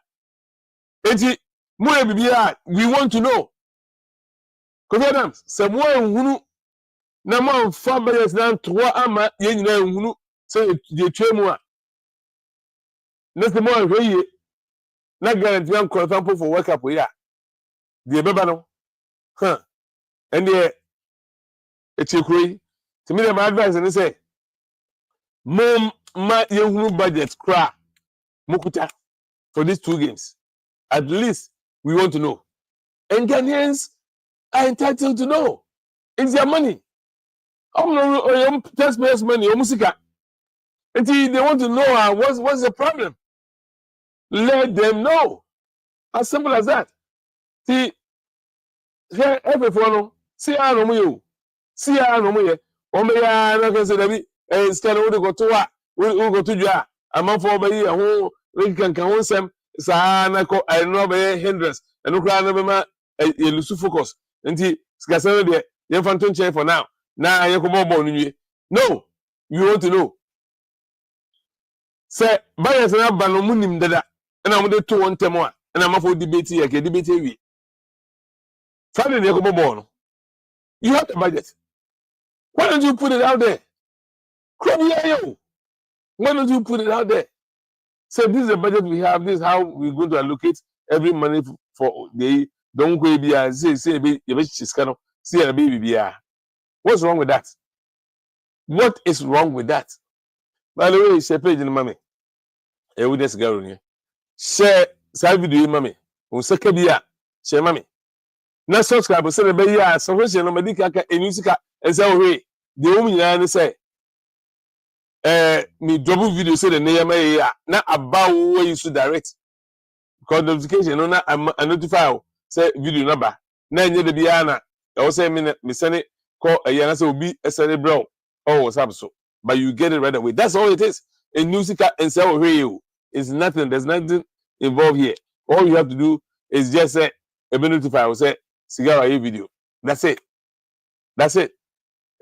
enti mo e bibia we want to know because Adams se mo ehunu na mo fa bias na to ama ye nyina ehunu se de twemu a next mo ehwe na guarantee am confirm for work up here de beba no and the echekuri to me my advice and say mom ma yehunu budget kra mukuta for these 2 games at least we want to know and Ghanaians are entitled to know it's their money taxpayers money musika until they want to know what's the problem. Let them know. As simple as that. See, every follow. See, I know you. See, I know you. Omeya na kan say dabi scan we go to wa we go to jua amount for be here ho we kan wonsem sa na ko I know be hindrance and kra na be ma you lose focus nti skasa de yen fanton chair for now na ye ko bobo nwie no you want to know say bias na ba no munim dada na mo de to won temo a na ma for debate here ke debate wi Friday ne ko bobo no you have the budget. Why don't you put it out there? Why don't you put it out there? So this is the budget we have. This is how we're going to allocate every money for the don't go be say baby. What's wrong with that? What is wrong with that? By the way, share page in mommy. Witness girl share side video mommy. Share mommy. Now subscribe say the be so question no medical enyusika and say we the woman yan say me double video say the name na about where you should direct because notification no na I notify say video number na nye de bia na I say me send it call yan say obi send bro oh what's up so but you get it right away. That's all it is. A musica and say we it's nothing. There's nothing involved here. All you have to do is just say a notify or say cigar video. That's it. That's it.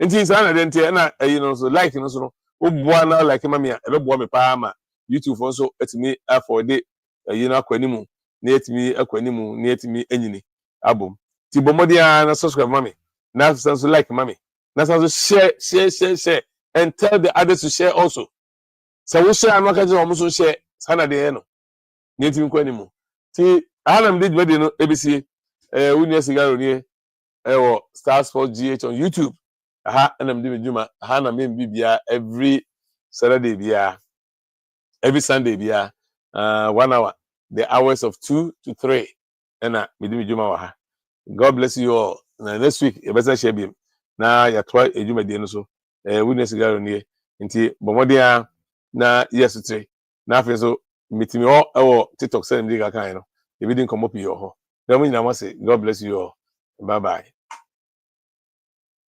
And things are not so like so no like mammy, I don't want me palma. YouTube also at me for a day, aquanimu, near to me, aquanimu, near to me, any album. Tibomodia subscribe mammy. Now sounds like mammy. Now sounds share, and tell the others to share also. So we share, I'm not going to almost share Sana de Eno. Near to me, aquanimu. See, I am did ready no ABC. Unia cigar near Star Sports GH on YouTube. And I'm doing Juma. Hana me bibia every Saturday bia, every Sunday bia. 1 hour, the hours of 2 to 3. And me doing Juma. God bless you all. Next week, you better share him. Now you try a Juma dinner so. Unia cigar near. Inti bomodia na yesterday. na afei so meeting all our TikTok send me ka kan no. Ebi din komo pi yo ho. Dem nyina mo say God bless you all. Bye bye.